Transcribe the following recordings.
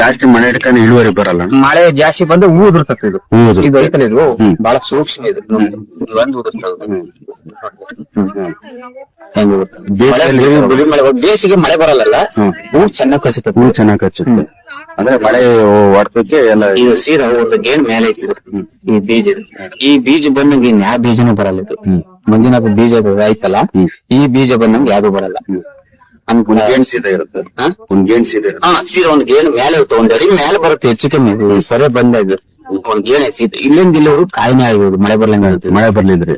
ಜಾಸ್ತಿ ಮಳೆ ಹಿಡ್ಕೊಂಡು ಇಳುವರಿ ಬರಲ್ಲ. ಮಳೆ ಜಾಸ್ತಿ ಬಂದು ಹೂ ಉದುರ್ತದೆ. ಇದು ಹೌದು. ಇದು ಐತಲ್ಲ, ಇದು ಬಹಳ ಸೂಕ್ಷ್ಮ. ಇದು ಒಂದು ಉದುರ್ತದೆ. ಬೇಸಿಗೆ ಮಳೆ ಬರಲ್ಲ, ಹೂ ಚೆನ್ನಾಗಿ ಕಚ್ಚುತ್ತೆ. ಹೂ ಚೆನ್ನಾಗಿ ಕಚ್ಚುತ್ತೆ ಅಂದ್ರೆ ಮಳೆ ಹೊಡ್ತಕ್ಕೆ ಎಲ್ಲ. ಇದು ಸೀದಾ ಒಂದು ಗೇಣ್ ಮೇಲೆ ಐತಿ ಈ ಬೀಜ. ಈ ಬೀಜ ಬಂದಂಗೆ ಇನ್ ಯಾವ ಬೀಜನೂ ಬರಲ್ಲ. ಇದು ಮುಂದಿನ ಬೀಜ ಆಯ್ತಲ್ಲ, ಈ ಬೀಜ ಬಂದಂಗೆ ಯಾವ್ದು ಬರಲ್ಲ. ಒಂದ್ ಗೇಣ್ ಸೀದಾ ಇರುತ್ತೆ. ಒಂದ್ ಗೇಣ್ ಸೀದಾ ಇರುತ್ತೆ. ಸೀದಾ ಒಂದ್ ಗೇಣ್ ಮೇಲೆ ಇರುತ್ತೆ. ಒಂದ್ ಅಡಿ ಮೇಲೆ ಬರುತ್ತೆ ಹೆಚ್ಚು ಕಮ್ಮಿ. ಸರಿ ಬಂದ ಇದು ಒಂದ್ ಗೇಣೆ ಸೀದಾ ಇಲ್ಲಿಂದ ಇಲ್ಲಿವರು ಕಾಯಿನೇ ಆಗಿರೋದು. ಮಳೆ ಬರ್ಲಂಗ ಆಗುತ್ತೆ. ಮಳೆ ಬರ್ಲಿದ್ರೆ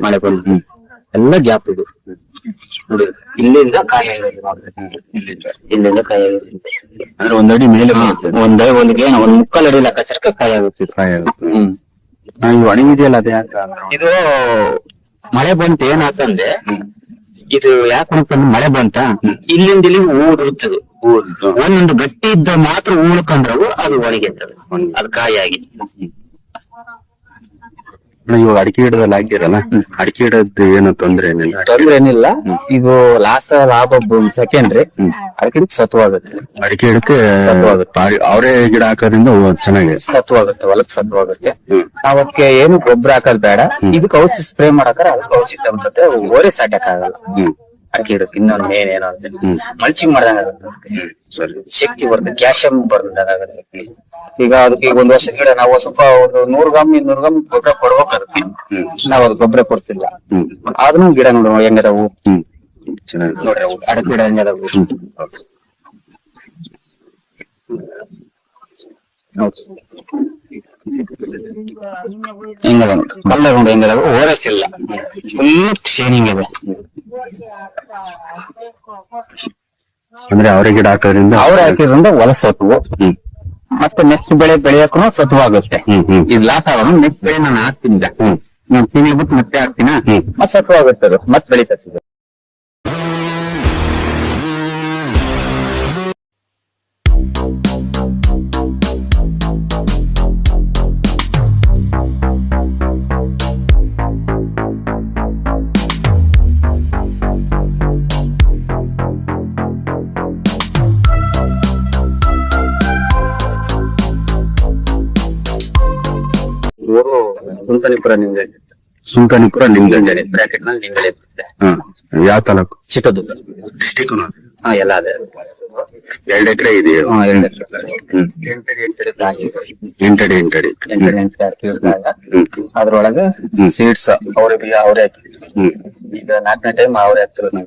ಎಲ್ಲ ಗ್ಯಾಪ್ ಇದು ನೋಡಿ. ಇಲ್ಲಿಂದ ಕಾಯಿ ಇಲ್ಲಿಂದ ಕಾಯಿ ಆಗುತ್ತೆ. ಅಂದ್ರೆ ಒಂದ್ ಅಡಿ ಮೇಲೆ ಒಂದ್ ಗೇಣ ಒಂದ್ ಮುಕ್ಕಾಲ್ ಅಡಿ ಲೆಕ್ಕಾಚಾರಕ್ಕೆ ಕಾಯಿ ಆಗುತ್ತೆ. ಇವು ಒಣಗಿದೆಯಲ್ಲ ಅದೇ ಯಾಕ? ಇದು ಮಳೆ ಬಂತ ಏನಾತಂದ್ರೆ, ಇದು ಯಾಕೆ ಮಳೆ ಬಂತ ಇಲ್ಲಿಂದ ಇಲ್ಲಿ ಹೂ ಉದುರುತ್ತದೆ. ಒಂದೊಂದು ಗಟ್ಟಿ ಇದ್ದ ಮಾತ್ರ ಉಳ್ಕೊಂಡ್ರವು ಅದು ಒಣಗಿರ್ತದೆ. ಅದು ಕಾಯಾಗಿ. ಇವಾಗ ಅಡಿಕೆ ಗಿಡದಲ್ಲಿ ಹಾಕಿರಲ್ಲ, ಅಡಿಕೆ ಗಿಡದ ಏನು ತೊಂದ್ರೆ ಏನಿಲ್ಲ. ತೊಂದ್ರೆ ಏನಿಲ್ಲ. ಇದು ಲಾಭ ಸೆಕೆಂಡ್ರಿ. ಅಡಿಕೆ ಗಿಡಕ್ಕೆ ಸತ್ವಾಗುತ್ತೆ. ಅಡಿಕೆ ಗಿಡಕ್ಕೆ ಅವರೇ ಗಿಡ ಹಾಕೋದ್ರಿಂದ ಚೆನ್ನಾಗಿ ಸತ್ವಾಗುತ್ತೆ. ಹೊಲಕ್ ಸತ್ವಾಗುತ್ತೆ. ಅವಕ್ಕೆ ಏನು ಗೊಬ್ಬರ ಹಾಕೋದ್ ಬೇಡ. ಇದಕ್ಕೆ ಔಷಧಿ ಸ್ಪ್ರೇ ಮಾಡಾಕ ಅದಕ್ಕೆ ಔಷಧಿ ಅನ್ಸುತ್ತೆ. ಓರೇ ಸಾಕಕ್ ಆಗಲ್ಲ ಅಡಿಕೆ ಗಿಡಕ್ಕೆ. ಇನ್ನೊಂದು ಮೇನ್ ಏನಾಗುತ್ತೆ, ಮಲ್ಚಿಂಗ್ ಮಾಡ್ದಂಗ ಆಗುತ್ತೆ. ಶಕ್ತಿ ಬರುತ್ತೆ, ಕ್ಯಾಲ್ಸಿಯಂ ಬರ್ತದೆ. ಈಗ ಅದಕ್ಕೆ ಈಗ ಒಂದ್ ವರ್ಷದ ಗಿಡ ನಾವು ಸ್ವಲ್ಪ ಒಂದು 100 ಗ್ರಾಮ್ 200 ಗ್ರಾಮ್ ಗೊಬ್ಬರ ಕೊಡ್ಬೇಕಾಗುತ್ತೆ. ನಾವ್ ಅದು ಗೊಬ್ಬರ ಕೊಡ್ತಿಲ್ಲ. ಆದ್ರೂ ಗಿಡ ನೋಡುವ ಹೆಂಗದವು ನೋಡ್ರಿ. ಅಡಕೆ ಗಿಡ ಹೆಂಗದವು ಹೆಂಗದ ಕಲ್ಲರ್ ನೋಡಿ ಹೆಂಗದವು. ಓರಸ್ ಇಲ್ಲ, ಫುಲ್ ಶೇನಿಂಗ್ ಇದೆ. ಅಂದ್ರೆ ಅವರೇ ಗಿಡ ಹಾಕೋದ್ರಿಂದ ಹೊಲ ಸತ್ವು. ಮತ್ತೆ ನೆಕ್ಸ್ಟ್ ಬೆಳೆ ಬೆಳೆಯಕ್ಕೂ ಸತ್ವಾಗುತ್ತೆ. ಇದು ಲಾಸ್ ಆಗೋದು. ನೆಕ್ಸ್ಟ್ ಬೆಳೆ ನಾನು ಹಾಕ್ತೀನಿ. ನಾನು ತಿಂಗಳು ಬಿಟ್ಟು ಮತ್ತೆ ಹಾಕ್ತೀನ, ಮತ್ತೆ ಸತ್ವಾಗುತ್ತೆ. ಅದು ಮತ್ತೆ ಬೆಳೀತದೆ. ಸುಂಕನಿಪುರ ನಿಂಬೆ. ಸುಂಕನಿಪುರ ನಿಂಬೆ ಬ್ರಾಕೆಟ್ ನಲ್ಲಿ ನಿಂಬೆ ಇರುತ್ತೆ. ಯಾವ ತಾಲೂಕು? ಚಿತ್ರದುರ್ಗ ಡಿಸ್ಟಿಕ್. ಎಲ್ಲ ಅದೇ. 2 ಎಕರೆ ಇದೆಯಾ? 2 ಎಕರೆ. 8 ಅಡಿ. ಅದ್ರೊಳಗೆ ಸೀಡ್ಸ್ ಅವ್ರೆ ಬೀಜ ಅವರೇ ಹಾಕಿದ್ರು. ಈಗ 4ನೇ ಟೈಮ್ ಅವರೇ ಹಾಕ್ತಿರೋದು.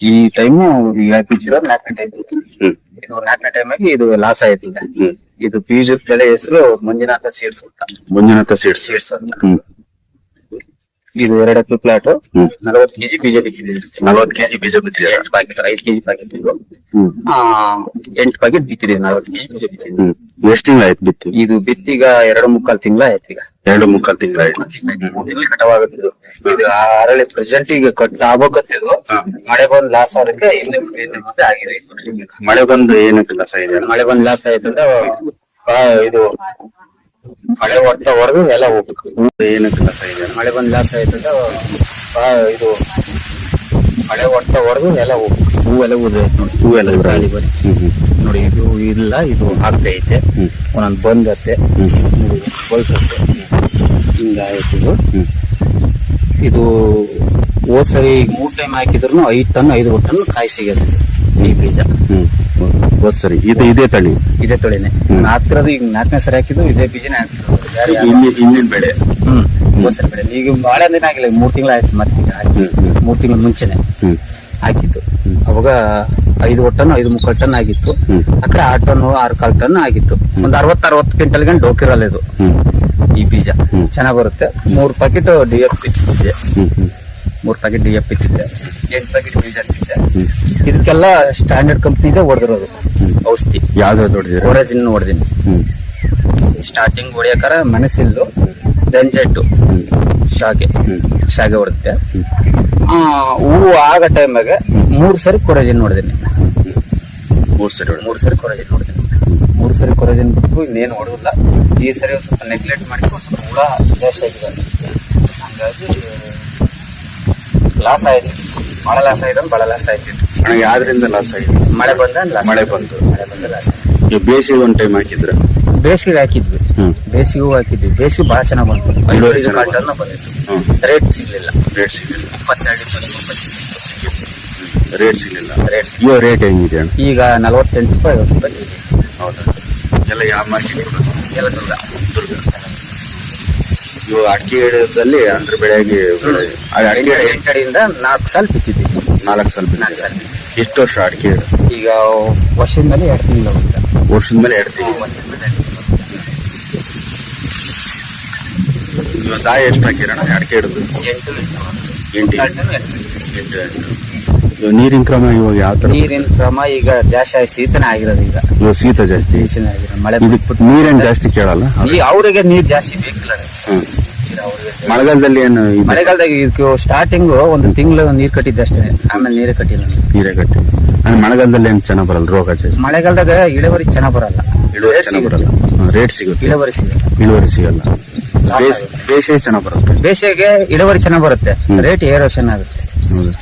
ಈ ಟೈಮು ಹಾಕಿದ್ರು 4ನೇ ಟೈಮ್. ಇದು 4ನೇ ಟೈಮ್ ಆಗಿ ಇದು ಲಾಸ್ ಆಯ್ತು. ಈಗ ಇದು ಬೀಜದ ಬೆಳೆ ಹೆಸರು ಮಂಜುನಾಥ ಸೀಡ್ಸ್ ಅಂತ. ಮಂಜುನಾಥ ಸೀಡ್ಸ್ ಅಂತ. ಇದು 2 ಎಕರೆ ಪ್ಲಾಟ್. 40 ಕೆಜಿ ಬೀಜ ಬಿತ್ತಿದೆ. 40 ಕೆಜಿ ಬೀಜ ಬಿತ್ತಿದೆ. 8 ಪ್ಯಾಕೆಟ್ 5 ಕೆಜಿ ಪ್ಯಾಕೆಟ್ ಇದು 8 ಪ್ಯಾಕೆಟ್ ಬಿತ್ತಿದೆ. 40 ಕೆಜಿ ಬೀಜ ಬಿತ್ತಿದೆ. ಎಷ್ಟು ತಿಂಗಳ ಆಯ್ತು ಬಿತ್ತಿ? ಇದು ಬಿತ್ತೀಗ 2.25 ತಿಂಗಳ ಆಯ್ತು. ಈಗ 2.25 ತಿಂಗಳ ಆಯ್ತು. ಕಟವಾಗುತ್ತೆ. ಇದು ಅರಳಿ ಪ್ರೆಸೆಂಟ್ ಈಗ ಕಟ್ ಆಗ್ಬೇಕತ್ತಿದ್ದು. ಮಳೆ ಬಂದ್ ಲಾಸ್ ಆದಕ್ಕೆ ಇನ್ನೇ ಆಗಿದೆ. ಮಳೆ ಬಂದು ಏನಕ್ಕೆ ಲಾಸ್ ಆಗಿದೆ? ಮಳೆ ಬಂದ್ ಲಾಸ್ ಆಯ್ತಂದ್ರೆ ಇದು ಮಳೆ ಹೊಡೆದು ಎಲ್ಲ ಹೋಗ್ಬೇಕು. ಏನಕ್ಕೆ ಲಾಸ್ ಆಗಿದೆ? ಮಳೆ ಬಂದ್ ಲಾಸ್ ಆಯ್ತಂದ್ರೆ ಇದು ಮಳೆ ಹೊಡೆದು ಎಲ್ಲ ಹೋಗ್ಬೇಕು. ಹೂವೆಲ್ಲ ಉದುರೈತೆ ನೋಡಿ. ಹೂವೆಲ್ಲ ಗಾಳಿ ಬರೀ ನೋಡಿ. ಇದು ಇಲ್ಲ, ಇದು ಆಗ್ತಾ ಐತೆ. ಒಂದೊಂದು ಬಂದತ್ತೆ, ಬಲ್ತತ್ತೆ. ಹಿಂಗಾಯ್ತು. ಇದು ಹೋದ್ ಸರಿ 3 ಟೈಮ್ ಹಾಕಿದ್ರು 5 ಟನ್ 5 ಟನ್ ಕಾಯಿ ಸಿಗುತ್ತೆ ಈ ಬೀಜ. ಹೋದ್ ಸರಿ ಇದೇ ತಳಿ, ಇದೇ ತಳಿನೇ ಹಾಕ್ತಿರೋದು. ಈಗ 4ನೇ ಸರಿ ಹಾಕಿದ್ದು ಇದೇ ಬೀಜನೇ ಹಾಕ್ತಿರೋದು. ಹಿಂದಿನ ಬೆಳೆ. ಹೋದ್ ಸರಿ ಬೆಳೆ ಈಗ ಬಹಳ ದಿನ ಆಗಿಲ್ಲ. 3 ತಿಂಗಳು ಆಯ್ತು. ಮತ್ತೆ 3 ತಿಂಗಳ ಮುಂಚೆನೆ ಹಾಕಿತ್ತು. ಅವಾಗ 5 ಟನ್ 5 ಟನ್ ಆಗಿತ್ತು. ಅಕಡೆ 6 ಟನ್ 6 ಟನ್ ಆಗಿತ್ತು. ಒಂದ್ 60 ಕ್ವಿಂಟಲ್ ಗಂಟೆ ಡೋಕಿರಲ್ಲ ಇದು. ಈ ಬೀಜ ಚೆನ್ನಾಗ್ ಬರುತ್ತೆ. 3 packet DAP ಬಿತ್ತಿದ್ದೆ. 3 packet DAP ಬಿತ್ತಿದ್ದೆ. 8 packet ಬೀಜ ಬಿತ್ತಿದ್ದೆ. ಇದಕ್ಕೆಲ್ಲ ಸ್ಟ್ಯಾಂಡರ್ಡ್ ಕಂಪ್ನಿದೆ ಹೊಡೆದಿರೋದು ಔಷಧಿ. ಯಾವ್ದು ಹೊಡೆದಿರೋ? ಕೊರಜಿನ್ ಹೊಡೆದಿನಿ. ಸ್ಟಾರ್ಟಿಂಗ್ ಹೊಡಿಯಕಾರ ಮೆಣಸಿಲ್ಲು, ಬೆಂಜೆಟ್ಟು, ಶಾಗೆ ಹೊಡೆದೆ. ಹೂವು ಆಗ ಟೈಮಾಗ 3 ಸರಿ ಕೊರಜಿನ್ ಹೊಡೆದಿನಿ. 3 ಸರಿ ಕೊರಜಿನ್ ಹೊಡೆದಿನಿ. 3 ಸರಿ ಕೊರಜಿನ್ ಬಿಟ್ಟು ಇನ್ನೇನು ಹೊಡೆದಿಲ್ಲ. ಈ ಸರಿ ಸ್ವಲ್ಪ ನೆಗ್ಲೆಕ್ಟ್ ಮಾಡಿ ಸ್ವಲ್ಪ ಹುಳ ಜಾಸ್ತಿ ಆಗಿದೆ. ಹಂಗಾಗಿ ಲಾಸ್ ಆಯ್ತು. ಬಹಳ ಲಾಸ್ ಆಯ್ತು. ಯಾವ್ದ್ರಿಂದ ಲಾಸ್ ಆಗಿದೆ? ಮಳೆ ಬಂದ ಮಳೆ ಬಂದು ಲಾಸ್ ಆಯ್ತು. ಬೇಸಿಗೆ ಒಂದ್ ಟೈಮ್ ಹಾಕಿದ್ರ? ಬೇಸಿಗೆ ಹಾಕಿದ್ವಿ, ಬೇಸಿಗೆಗೂ ಹಾಕಿದ್ವಿ. ಬೇಸಿಗೆ ಬಹಳ ಚೆನ್ನಾಗಿ ಬಂತು, ಇಳುವರಿ 5 ಕಾಟನ್ ಬಂದಿತ್ತು. ರೇಟ್ ಸಿಗ್ಲಿಲ್ಲ, ರೇಟ್ ಸಿಗಲಿಲ್ಲ. 22 ರೇಟ್ ಸಿಗಲಿಲ್ಲ. ರೇಟ್ ಇವಾಗ ರೇಟ್ ಹೆಂಗಿದೆ ಅಣ್ಣ? ಈಗ 48 ರೂಪಾಯಿ 50 ರೂಪಾಯಿ ಕೆಜಿ. ಹೌದಾ? ಎಲ್ಲ ಯಾವ ಮಾರ್ಕೆಟ್? ಎಲ್ಲ ದುರ್ಗ. ಇವಾಗ ಅಡಿಕೆ ಗಿಡದಲ್ಲಿ ಅಂದ್ರೆ ಬೆಳೆಯಾಗಿ ಅಡಿಕೆ 8 ಅಡಿಯಿಂದ 4 ಸಾಲ ಬಿತ್ತಿದ್ವಿ. 4 ಸಾಲ ಎಷ್ಟು ವರ್ಷ ಅಡಿಕೆ ಗಿಡ? ಈಗ ವರ್ಷದ ಮೇಲೆ 2 ತಿಂಗಳು ಹೋಗುತ್ತೆ. ವರ್ಷದ ಮೇಲೆ 2 ತಿಂಗಳು. ಇವಾಗ ದಾಯ ಎಷ್ಟು ಹಾಕಿರೋಣ ಅಡಿಕೆ ಹಿಡಿದು? 8. ಇವಾಗ ನೀರಿನ ಕ್ರಮ ಇವಾಗ ಯಾವ ತರ? ನೀರಿನ ಕ್ರಮ ಈಗ ಜಾಸ್ತಿ ಆಗಿ ಶೀತನೇ ಆಗಿರೋದು. ಈಗ ಇವಾಗ ಶೀತ ಜಾಸ್ತಿ, ಮಳೆ ನೀರೇನ್ ಜಾಸ್ತಿ ಕೇಳಲ್ಲ ಅವ್ರಿಗೆ ನೀರ್ ಜಾಸ್ತಿ ಬೇಕಿಲ್ಲ. ಮಳೆಗಾಲದಲ್ಲಿ ಏನು? ಮಳೆಗಾಲದಾಗ ಸ್ಟಾರ್ಟಿಂಗ್ ಒಂದು ತಿಂಗಳು ನೀರ್ ಕಟ್ಟಿದ್ದೆ ಅಷ್ಟೇ, ಆಮೇಲೆ ನೀರೇ ಕಟ್ಟಿಲ್ಲ. ನೀರೇ ಕಟ್ಟಿ ಅಂದ್ರೆ ಮಳೆಗಾಲದಲ್ಲಿ ಏನು ಚೆನ್ನಾಗ್ ಬರಲ್ಲ, ರೋಗ ಜಾಸ್ತಿ. ಮಳೆಗಾಲದಾಗ ಇಳುವರಿ ಚೆನ್ನಾಗ್ ಬರಲ್ಲ, ಇಳುವರಿ ಚೆನ್ನಾಗ್ ಬರಲ್ಲ, ರೇಟ್ ಸಿಗುತ್ತೆ, ಇಳುವರಿ ಸಿಗಲ್ಲ. ಬೇಸಿಗೆ ಚೆನ್ನಾಗ್ ಬರುತ್ತೆ, ಬೇಸಿಗೆ ಇಳುವರಿ ಚೆನ್ನಾಗ್ ಬರುತ್ತೆ, ರೇಟ್ ಏರೋಷನ್ ಆಗುತ್ತೆ. ಹೌದು.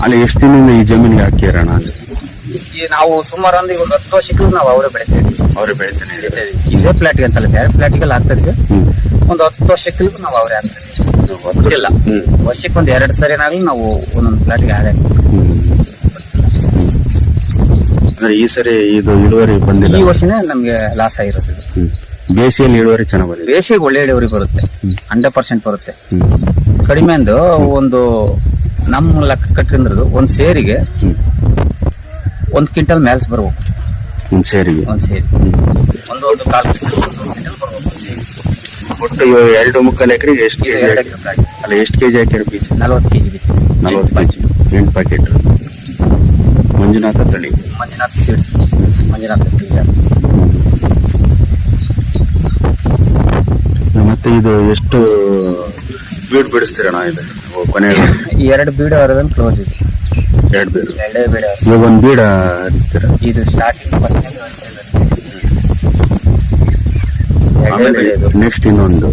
ಅಲ್ಲಿ ಎಷ್ಟು ದಿನದಿಂದ ಈ ಜಮೀನಿಗೆ ಹಾಕಿರೋಣ? ನಾವು ಸುಮಾರು ಒಂದು 10 ವರ್ಷಕ್ಕೂ ನಾವು ಅವರೇ ಬೆಳಿತೇವೆ. ಇದೇ ಪ್ಲಾಟ್ಗೆ ಅಂತಲ್ಲ, ಬೇರೆ ಪ್ಲಾಟ್ಗೆಲ್ಲ ಆಗ್ತಾ ಇದ್ವಿ. ಒಂದು 10 ವರ್ಷಕ್ಕೂ ನಾವು ಅವರೇ ಆಗ್ತದೆ. ವರ್ಷಕ್ಕೆ ಒಂದು 2 ಸರಿನಾಗ್ಲಿ ನಾವು ಒಂದೊಂದು ಪ್ಲಾಟ್ಗೆ ಆದ. ಅಂದ್ರೆ ಈ ಸರಿ ಇದು ಇಳುವರಿ ಬಂದಿಲ್ಲ, ಈ ವರ್ಷನೇ ನಮ್ಗೆ ಲಾಸ್ ಆಗಿರೋದು. ಬೇಸಿಗೆಯಲ್ಲಿ ಇಳುವರಿ ಚೆನ್ನಾಗಿ ಬಂದಿದೆ. ಬೇಸಿಗೆ ಒಳ್ಳೆ ಇಳುವರಿ ಬರುತ್ತೆ, 100% ಬರುತ್ತೆ. ಕಡಿಮೆ ಅಂದು ಒಂದು ನಮ್ಮ ಲೆಕ್ಕ ಕಟ್ಟಿಂದ್ರದು ಒಂದು ಸೇರಿಗೆ 1 ಕ್ವಿಂಟಲ್ ಮೇಲ್ಸ್ ಬರ್ಬೇಕು. ಒಂದು ಸೇರಿಗೆ ಒಂದು ಒಂದು ಕಾಲು ಕ್ವಿಂಟಲ್ ಬರ್ಬೇಕು ಸೇರಿ. ಒಟ್ಟು 2.25 ಎಕರೆಗೆ ಎಷ್ಟು ಕೆಜಿ? ಅಲ್ಲ, ಎಷ್ಟು ಕೆಜಿ ಹಾಕಿರೋ ಬೀಜ? 40 ಕೆಜಿ ಬೀಜ. 40 ಕೆಜಿ, 8 ಪ್ಯಾಕೆಟ್. ಮಂಜುನಾಥ ತಳಿ, ಮಂಜುನಾಥ್ ಸೀಡ್ಸ್, ಮಂಜುನಾಥ ಬೀಜ. ಮತ್ತೆ ಇದು ಎಷ್ಟು ಬೀಡ್ ಬಿಡಿಸ್ತೀರಣ್ಣ? ಇದು ಕೊನೆ 2 ಬೀಡ ಅವರದನ್ನು ಕ್ಲೋಸ್ ಇದೆ. 2 ಬೀಡ್, 2 ಬೀಡ. ಇವಾಗ ಒಂದು ಬೀಡ ಹರಿಸ್ತೀರ? ಇದು ಸ್ಟಾರ್ಟಿಂಗ್ ನೆಕ್ಸ್ಟ್ ಇನ್ನೊಂದು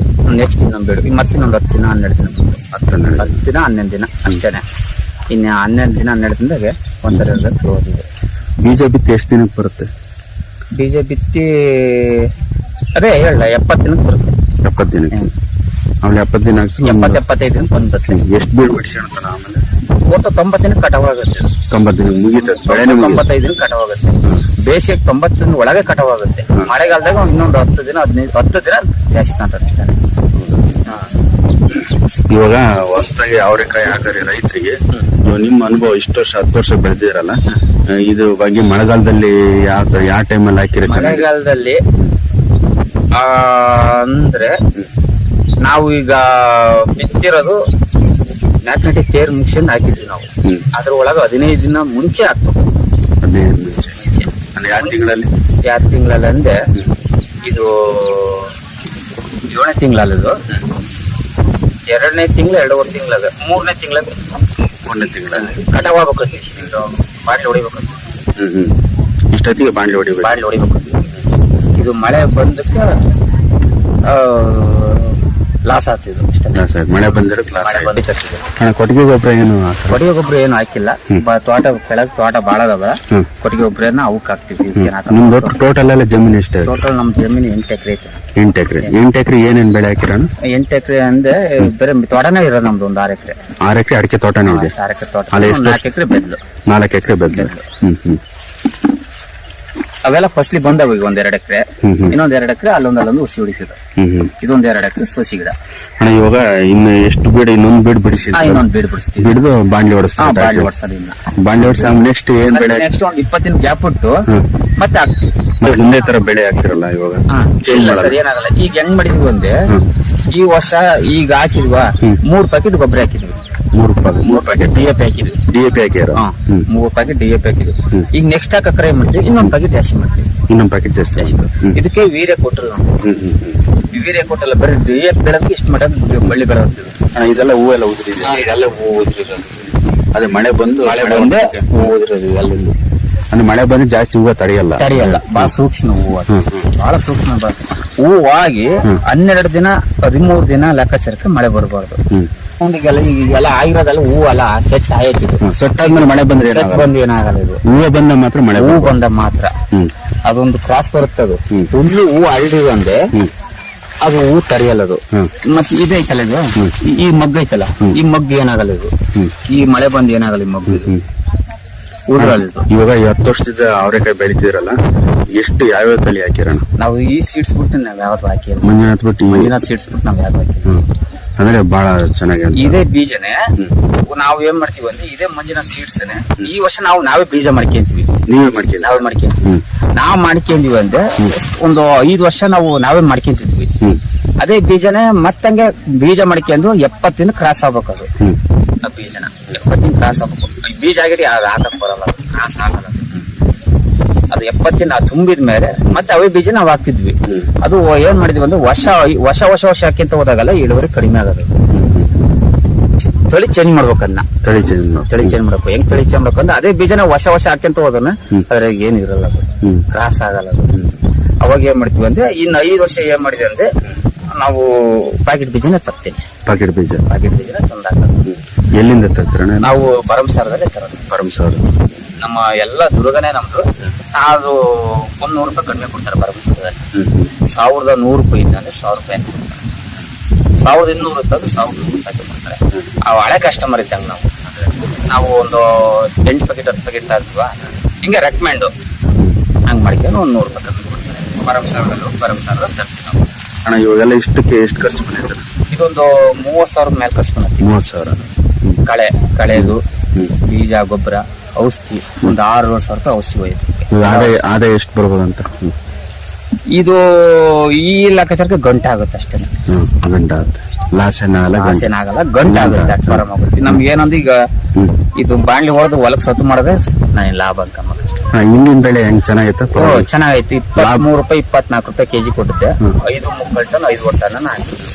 ಬೀಡು, ಮತ್ತೆ ಇನ್ನೊಂದು 10 ದಿನ 12 ದಿನ 10 ದಿನ 11 ದಿನ ಅಷ್ಟೇನೆ. ಇನ್ನು 12 ದಿನ 12 ದಿನದಾಗೆ ಒಂದ್ಸರಿ ಕ್ಲೋಸ್ ಇದೆ. ಬೀಜ ಬಿತ್ತಿ ಎಷ್ಟು ದಿನಕ್ಕೆ ಬರುತ್ತೆ? ಬೀಜ ಬಿತ್ತಿ ಅದೇ ಹೇಳ 70 ದಿನಕ್ಕೆ ಬರುತ್ತೆ. 70 ದಿನಕ್ಕೆ. ಆಮೇಲೆ 70 ದಿನ 75 ದಿನಕ್ಕೆ ಬಂದ್ಬತ್ತೆ. ಎಷ್ಟು ಬೀಡ್ ಬಿಡಿಸೋಣ? ಆಮೇಲೆ ಒಟ್ಟು 90 ದಿನಕ್ಕೆ ಕಟಾವಾಗುತ್ತೆ. 90 ದಿನ ಮುಗೀತದೆ, 95 ದಿನ ಕಟಾವಾಗುತ್ತೆ. ಬೇಸಿಗೆ 90 ದಿನ ಒಳಗೆ ಕಟಾವಾಗುತ್ತೆ. ಮಳೆಗಾಲದಾಗ ಇನ್ನೊಂದು 10 ದಿನ 10 ದಿನ ಜಾಸ್ತಿ ಕಾಣ್ತಾರೆ. ಇವಾಗ ಹೊಸದಾಗಿ ಅವರೆಕಾಯಿ ಹಾಕರಿ ರೈತರಿಗೆ, ನಿಮ್ಮ ಅನುಭವ ಇಷ್ಟು ವರ್ಷ 10 ವರ್ಷ ಬೆಳೆದಿರಲ್ಲ, ಇದು ಬಗ್ಗೆ ಮಳೆಗಾಲದಲ್ಲಿ ಯಾವ ಟೈಮಲ್ಲಿ ಹಾಕಿರ? ಮಳೆಗಾಲದಲ್ಲಿ ಅಂದ್ರೆ ನಾವು ಈಗ ಬಿತ್ತಿರೋದು 4 ತೇರ್ ಮುಗಿಸಿಂದ ಹಾಕಿದ್ವಿ ನಾವು. ಅದ್ರ ಒಳಗೆ 15 ದಿನ ಮುಂಚೆ ಹಾಕ್ಬೇಕು. 15 ಮುಂಚೆ ಅಂದ್ರೆ ಯಾವ ತಿಂಗಳಲ್ಲಿ? 2 ತಿಂಗಳಲ್ಲಿ ಅಂದ್ರೆ ಇದು 7ನೇ ತಿಂಗಳಲ್ಲದು, 2ನೇ ತಿಂಗಳು 2.5 ತಿಂಗಳದ, 3ನೇ ತಿಂಗಳಲ್ಲಿ 3ನೇ ತಿಂಗಳಲ್ಲಿ ಕಟಾವಾಗಬೇಕು. ಬಾಂಡ್ಲಿ ಹೊಡಿಬೇಕು. ಇಷ್ಟೊತ್ತಿಗೆ ಬಾಂಡ್ಲಿ ಹೊಡಿಬೇಕು. ಇದು ಮಳೆ ಬಂದಕ್ಕೆ ಲಾಸ್ ಆಗ್ತಿದ್ದು. ಮಳೆ ಬಂದ್ರೆ ಕೊಟ್ಟಿಗೆ ಗೊಬ್ಬರ ಏನು? ಕೊಟ್ಟಿಗೆ ಗೊಬ್ಬರ ಏನು ಹಾಕಿಲ್ಲ. ತೋಟ ಕೆಳಗೆ ತೋಟ ಬಾಳ ಅದಾವ, ಕೊಟ್ಟಿಗೆ ಗೊಬ್ಬರ ಅವಕ್ಕೆ ಹಾಕ್ತಿವಿ. ಟೋಟಲ್ ಎಲ್ಲ ಜಮೀನು ಎಷ್ಟು? ಟೋಟಲ್ ನಮ್ಮ ಜಮೀನು 8 ಎಕರೆ ಐತೆ. 8 ಎಕರೆ ಏನೇನ್ ಬೆಳೆ ಹಾಕಿರೋಣ? 8 ಎಕರೆ ಅಂದ್ರೆ ಬೇರೆ ತೋಟನೇ ಇರೋದು ನಮ್ದು. ಒಂದು 6 ಎಕರೆ. 6 ಎಕರೆ ಅಡಿಕೆ ತೋಟನೇ ಇದೆ. 6 ಎಕರೆ ತೋಟ, 4 ಎಕರೆ ಬೆದ್ಲು. 4 ಎಕರೆ ಬೆದ್ಲು. ಅವೆಲ್ಲ ಫಸ್ಲಿ ಬಂದವ. ಈಗ 1-2 ಎಕರೆ, ಇನ್ನೊಂದ್ 2 ಎಕರೆ ಅಲ್ಲೊಂದು ಹುಸಿ ಹೊಡಿಸಿದ. ಇದೊಂದ್ 2 ಎಕರೆ ಸೋಸಿ ಗಿಡ. ಇವಾಗ ಇನ್ನು ಎಷ್ಟು ಬೀಡ್? ಇನ್ನೊಂದು ಬೀಡ್ ಬಿಡಿಸಿ, ಇನ್ನೊಂದು ಬೀಡ್ ಬಿಡಿಸ್ತೀವಿ. ಬಿಡಿದು ಬಾಂಡ್ಲಿ ಹೊಡಿಸ್ತೀವಿ. ಬಾಂಡ್ಲಿ ಹೊಡಿಸಿ ನೆಕ್ಸ್ಟ್ ಏನ್ ಬೆಳೆ? ನೆಕ್ಸ್ಟ್ ಒಂದು 20 ದಿನ ಗ್ಯಾಪ್ ಇಟ್ಟು ಮತ್ತೆ ಹಾಕ್ತಿವಿ. ಒಂದೇ ತರ ಬೆಳೆ ಹಾಕ್ತಿರಲ್ಲ ಇವಾಗ? ಸರ್ ಏನಾಗಲ್ಲ. ಈಗ ಹೆಂಗ್ ಮಾಡಿದ್ವಿ ಅಂದ್ರೆ, ಈ ವರ್ಷ ಈಗ ಹಾಕಿದ್ವಾ 3 ಪ್ಯಾಕೆಟ್ ಗೊಬ್ಬರ ಹಾಕಿದ್ವಿ. 3 ಪ್ಯಾಕೆಟ್ DAP ಹಾಕಿದ್ವಿ. DAP ಹಾಕಿರೋ 3 ಪ್ಯಾಕೆಟ್ DAP ಹಾಕಿದ್ವಿ. ಈಗ ನೆಕ್ಸ್ಟ್ ಹಾಕಕ್ರೆ ಏನ್ ಮಾಡ್ತೀವಿ? ಇನ್ನೊಂದು ಪ್ಯಾಕೆಟ್ ಜಾಸ್ತಿ ಮಾಡ್ತೀವಿ. ಇನ್ನೊಂದು ಪ್ಯಾಕೆಟ್ ಜಾಸ್ತಿ. ಇದಕ್ಕೆ ವೀರ್ಯ ಕೊಟ್ಟರು. ವೀರ್ಯ ಕೊಟ್ಟಲ್ಲ, ಬರೀ DAP ಬೆಳೆದಕ್ಕೆ ಇಷ್ಟು ಮಟ್ಟ ಬಳ್ಳಿ ಬೆಳೆದಿದೆ. ಇದೆಲ್ಲ ಹೂವೆಲ್ಲ ಉದುರಿದೆ. ಇದೆಲ್ಲ ಹೂ ಉದುರಿರೋದು. ಅದೇ ಮಳೆ ಬಂದು ಹೂ ಉದುರೋದು ಅಲ್ಲಿಂದ. ಅಂದ್ರೆ ಮಳೆ ಬಂದು ಜಾಸ್ತಿ ಹೂವು ತಡೆಯಲ್ಲ. ಬಹಳ ಸೂಕ್ಷ್ಮ ಹೂವು, ಬಹಳ ಸೂಕ್ಷ್ಮ. ಹೂವು ಆಗಿ 12 ದಿನ 13 ದಿನ ಲೆಕ್ಕಾಚಾರಕ್ಕೆ ಮಳೆ ಬರಬಾರ್ದು. ಈಗೆಲ್ಲ ಆಗಿರೋದಲ್ಲ ಹೂವೆಲ್ಲ ಸೆಟ್ ಆಯ್ತಿದೆ. ಸೆಟ್ ಆದ್ಮೇಲೆ ಮಳೆ ಬಂದ್ರೆ ಸೆಟ್ ಏನಾಗಲ್ಲ? ಬಂದು ಏನಾಗಲ್ಲ ಇದು. ಹೂವು ಬಂದ ಮಾತ್ರ ಮಳೆ ಹೂ ಬರ್ತದೆ. ಬಂದ ಮಾತ್ರ ಹ್ಮ್ ಅದೊಂದು ಕ್ರಾಸ್ ಬರುತ್ತೆ. ಅದು ಹ್ಮ್. ಫುಲ್ಲು ಹೂ ಅರಳಿದೆ ಅಂದ್ರೆ ಹ್ಮ್ ಅದು ಹೂ ತರಿಯಲ್ಲ ಅದು. ಹ್ಮ್ ಮತ್ತೆ ಇದೈತಲ್ಲ ಇದು, ಈ ಮಗ್ಗು ಐತಲ್ಲ, ಈ ಮಗ್ಗು ಏನಾಗಲ್ಲ ಇದು. ಹ್ಮ್ ಈ ಮಳೆ ಬಂದು ಏನಾಗಲ್ಲ ಈ ಮಗ್ಗು ಹ್ಮ್ ಉದ್ರಲ್ಲ ಇದು. ಇವಾಗ 10 ವರ್ಷದಿಂದ ಅವರೆಕಾಯಿ ಬೆಳಿತಿರಲ್ಲ, ಎಷ್ಟು ಯಾವ್ಯಾವ ತಳಿ ಹಾಕಿರೋಣ? ನಾವು ಈ ಸೀಡ್ಸ್ ಬಿಟ್ಟು ನಾವ್ ಯಾವ್ದು ಹಾಕಿಲ್ಲ. ಮಂಜುನಾಥ್ ಬಿಟ್ಟು ಮಂಜುನಾಥ್ ಸೀಡ್ಸ್ ಬಿಟ್ಟು ನಾವ್ ಯಾವ್ದು ಹಾಕಿಲ್ಲ. ಹ್ಮ್ ಅಂದ್ರೆ ಬಹಳ ಚೆನ್ನಾಗಿ ಅಂತ. ಇದೇ ಬೀಜನೇ ನಾವು ಏನ್ ಮಾಡ್ತೀವಿ ಅಂದ್ರೆ ಇದೇ ಮಂಜುನಾಥ್ ಸೀಡ್ಸ್ ಈ ವರ್ಷ ನಾವೇ ಬೀಜ ಮಾಡ್ಕೊಂತೀವಿ. ನೀವೇ ಮಾಡ್ತೀನಿ? ನಾವೇ ಮಾಡ್ಕೊಂತೀವಿ. ನಾವ್ ಮಾಡ್ಕೊಂಡಿವಿ ಅಂದ್ರೆ ಒಂದು 5 ವರ್ಷ ನಾವೇ ಮಾಡ್ಕೊಂತಿದ್ವಿ. ಅದೇ ಬೀಜನೇ ಮತ್ತಂಗೆ ಬೀಜ ಮಾಡ್ಕೊಂಡು 70 ದಿನ ಕ್ರಾಸ್ ಆಗ್ಬೇಕು. ಅದು ಆ ಬೀಜನ 70 ದಿನ ಕ್ರಾಸ್ ಆಗ್ಬೇಕು. ಈ ಬೀಜ ಆಗಿರಿ ಹಾಕಕ್ ಬರಲ್ಲ, ಕ್ರಾಸ್ ಆಗಲ್ಲ. ಅದು 70 ದಿನ ತುಂಬಿದ ಮೇಲೆ ಮತ್ತೆ ಅವೇ ಬೀಜ ನಾವ್ ಹಾಕ್ತಿದ್ವಿ. ಅದು ಏನ್ ಮಾಡಿದ್ವಿ ಅಂದ್ರೆ ವರ್ಷ ಹಾಕಿಂತ ಹೋದಾಗಲ್ಲ ಇಳುವರಿ ಕಡಿಮೆ ಆಗೋದು. ತಳಿ ಚೇಂಜ್ ಮಾಡ್ಬೇಕು. ಅದನ್ನ ತಳಿ ಚೇಂಜ್ ಮಾಡ್ಬೇಕು. ಹೆಂಗ್ ತಳಿ ಚೇಂಜ್ ಮಾಡ್ಬೇಕು ಅಂದ್ರೆ ಅದೇ ಬೀಜನ ವರ್ಷ ಹಾಕ್ಯಂತ ಹೋದನ್ನ ಅದ್ರಾಗ ಏನ್ ಇರಲ್ಲ, ಅದು ಕ್ರಾಸ್ ಆಗಲ್ಲ ಅದು. ಅವಾಗ ಏನ್ ಮಾಡ್ತೀವಿ ಅಂದ್ರೆ ಇನ್ನು 5 ವರ್ಷ ಏನ್ ಮಾಡಿದ್ವಿ ಅಂದ್ರೆ ನಾವು ಪ್ಯಾಕೆಟ್ ಬೀಜನ ತರ್ತೀನಿ. ಪ್ಯಾಕೆಟ್ ಬೀಜನ ತಂದಾಕೋದು. ಎಲ್ಲಿಂದ ತರ್ತೀರಣ್ಣ? ನಾವು ಭರಮಸಾರದಲ್ಲೇ ತರೋದು. ಭರಮಸಾರ ನಮ್ಮ ಎಲ್ಲ ದುರ್ಗನೇ ನಮ್ದು. ಅದು 100 ರೂಪಾಯಿ ಕಡಿಮೆ ಕೊಡ್ತಾರೆ ಭರಮಸಾರದಲ್ಲಿ. 1100 ರೂಪಾಯಿ ಇಂದ 1000 ರೂಪಾಯಿ ಕೊಡ್ತಾರೆ. 1200 ಇತ್ತಂದ್ರೆ 1000 ರೂಪಾಯಿ ಕೊಡ್ತಾರೆ. ಅವು ಹಳೆ ಕಸ್ಟಮರ್ ಇದ್ದಂಗೆ ನಾವು ಒಂದು 8 ಪ್ಯಾಕೆಟ್ 10 ಪ್ಯಾಕೆಟ್ ತರ್ತೀವ, ಹಿಂಗೆ ರೆಕಮೆಂಡು ಹಂಗೆ ಮಾಡ್ಕೊಂಡು 100 ರೂಪಾಯಿ ಕಡಿಮೆ ಕೊಡ್ತಾರೆ. ಭರಮಸಾರದಲ್ಲಿ ತರ್ತೀವಿ ನಾವು. ಅಣ್ಣ ಇವಾಗೆಲ್ಲ ಇಷ್ಟಕ್ಕೆ ಎಷ್ಟು ಖರ್ಚು ಬಂದಿದೆ? ಇದೊಂದು 30,000 ಮೇಲೆ ಖರ್ಚು ಬಂದೈತಿ. 30,000 ಕಳೆದು ಬೀಜ, ಗೊಬ್ಬರ, ಔಷಧಿ ಒಂದು 6,000 ರೂಪಾಯಿ ಔಷಧಿ ಹೋಯ್ತು. ಆದಾಯ ಎಷ್ಟು ಬರ್ಬೋದಂತ? ಇದು ಈ ಲೆಕ್ಕಾಚಾರಕ್ಕೆ ಗಂಟೆ ಆಗುತ್ತೆ ಅಷ್ಟೇ. ಗಂಟೆ ಆಗುತ್ತೆ, ಲಾಸ್ ಏನಾಗಲ್ಲ, ಗಂಟೆ ಆಗುತ್ತೆ. ಅಟ್ಪಾರಮ್ ಆಗುತ್ತೆ. ನಮ್ಗೆ ಏನಂದ್ರೆ ಈಗ ಇದು ಬಾಣ್ಲಿ ಹೊಡೆದು ಹೊಲಕ್ ಸತ್ತು ಮಾಡೋದೇ ನನಗೆ ಲಾಭ ಅಂತ. ಹಿಂದಿನ ಬೆಳೆ ಹೆಂಗ್ ಚೆನ್ನಾಗೈತೆ? ಚೆನ್ನಾಗೈತಿ. 23 ರೂಪಾಯಿ 24 ರೂಪಾಯಿ ಕೆಜಿ ಕೊಟ್ಟಿದ್ದೆ. 5 ಮುಕ್ಕಾಲು ಟನ್ 5 ಟನ್ ಹಾಕಿದ್ವಿ.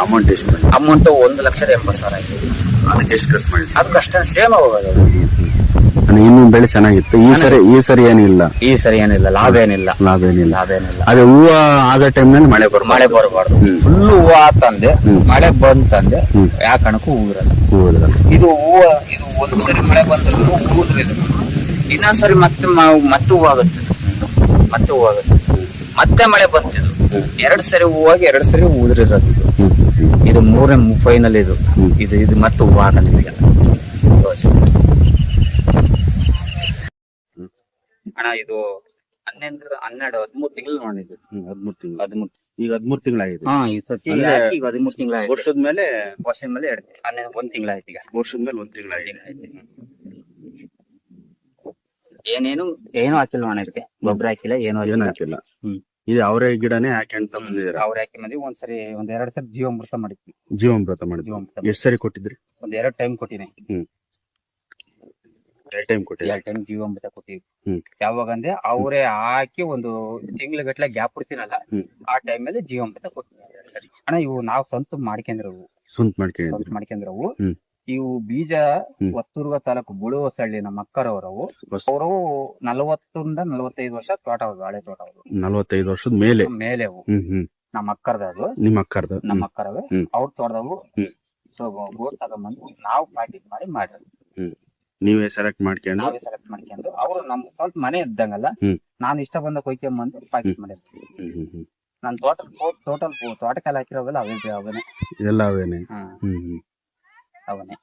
ಅಮೌಂಟ್ ಎಷ್ಟು? ಅಮೌಂಟ್ 1,80,000 ಆಯ್ತು. ಅದಕ್ಕೆ ಎಷ್ಟು ಖರ್ಚು ಮಾಡಿ? ಅದು ಕಷ್ಟ ಸೇಮ್ ಹೋಗೋದು. ಇನ್ನೊಂದು ಬೆಳೆ ಚೆನ್ನಾಗಿತ್ತು. ಈ ಸರಿ ಏನಿಲ್ಲ. ಲಾಭ ಏನಿಲ್ಲ. ಅದೇ ಹೂವು ಆಗ ಟೈಮ್ನಲ್ಲಿ ಮಳೆ ಬರಬಾರ್ದು. ಫುಲ್ ಹೂವು ಆತಂದೆ, ಮಳೆ ಬಂತಂದೆ ಯಾವ ಕಾರಣಕ್ಕೂ ಹೂವಿರಲ್ಲ. ಇದು ಒಂದ್ಸರಿ ಮಳೆ ಬಂದ್ರು ಹೂದ್ರಿದ್ರು, ಇನ್ನೊಂದ್ಸರಿ ಮತ್ತೆ ಹೂವು ಆಗುತ್ತೆ. ಮತ್ತೆ ಮಳೆ ಬಂತಿದ್ದು 2 ಸರಿ ಹೂವಾಗಿ 2 ಸರಿ ಹೂದ್ರಿರೋದು. ಇದು 3ನೇ ಫೈನಲ್. ಇದು ಮತ್ತೆ ಹೂವು ಆಗಲ್ಲ. ಅಣ್ಣ ಇದು 13 ತಿಂಗಳು ಮಾಡಿದ್ದು. 13 ತಿಂಗಳು. ಈಗ 13 ತಿಂಗಳಾಗಿದೆ. ಈ ಸಸಿ ಹಾಕಿ ಈಗ 13 ತಿಂಗಳಾಯ್ತು. ವರ್ಷದ ಮೇಲೆ 1 ತಿಂಗಳಾಯ್ತು. ಈಗ ವರ್ಷದ ಮೇಲೆ 1 ತಿಂಗಳಾಗಿದೆ. ಏನು ಹಾಕಿಲ್ಲ ಅಣ್ಣ. ಇದಕ್ಕೆ ಗೊಬ್ಬರ ಹಾಕಿಲ್ಲ, ಏನು ಹಾಕಿಲ್ಲ. ಇದು ಅವರೇ ಗಿಡನೇ ಹಾಕಿ ಬಂದಿದ್ದೀರಾ? ಅವ್ರ ಹಾಕಿ ಬಂದಿ. ಒಂದ್ಸರಿ 2 ಸರಿ ಜೀವಾಮೃತ ಮಾಡಿದ್ವಿ. ಜೀವಾಮೃತ ಎಷ್ಟು ಸರಿ ಕೊಟ್ಟಿದ್ರಿ? 2 ಟೈಮ್ ಕೊಟ್ಟಿನಿ. 2 ಟೈಮ್ ಕೊಟ್ಟಿದ್ರಿ? 2 ಟೈಮ್ ಜೀವಾಮೃತ ಕೊಟ್ಟಿವಿ. ಯಾವಾಗಂದ್ರೆ ಅವರೇ ಹಾಕಿ ಒಂದು ತಿಂಗಳ ಗಟ್ಲೆ ಗ್ಯಾಪ್ ಕೊಡ್ತೀನಲ್ಲ, ಆ ಟೈಮ್ ಮೇಲೆ ಜೀವಾಮೃತ ಕೊಟ್ಟಿವಿ 2 ಸರಿ. ಅಣ್ಣ ಇವು ನಾವು ಸ್ವಂತ ಮಾಡ್ಕೊಂಡ್ರವು. ಇವು ಬೀಜ ಹೊಸದುರ್ಗ ತಾಲೂಕು ಬುಳುವಸಳ್ಳಿ ನಮ್ಮ ಅಕ್ಕರವರವು. ಅವರು 40-45 ವರ್ಷ ತೋಟ, ಹಳೆ ತೋಟ. 45 ವರ್ಷದ ಮೇಲೆ ಅವು ನಮ್ಮ ಅಕ್ಕರ್ದ. ಅದು ನಮ್ಮ ಅಕ್ಕರವೇ. ಅವ್ರ ತೋಟದವು ಗೋಟ್ ತಗೊಂಡ್ಬಂದು ನಾವು ಪ್ಯಾಕೆಟ್ ಮಾಡಿರೋದು. ನೀವೇ ಸೆಲೆಕ್ಟ್ ಮಾಡ್ಕೊಂಡು ಅವರು ನಮ್ ಸ್ವಲ್ಪ ಮನೆ ಇದ್ದಂಗಲ್ಲ, ನಾನು ಇಷ್ಟ ಬಂದ ಕೊಯ್ಕೊಂಬಂದು ಪ್ಯಾಕೆಟ್ ಮಾಡಿರ್ತೀನಿ. ನನ್ ಟೋಟಲ್ ತೋಟಕ್ಕೆಲ್ಲ ಹಾಕಿರೋವೆಲ್ಲ ಅವನೇ. ಎಲ್ಲ ಅವನೇ. ಅವನೇ.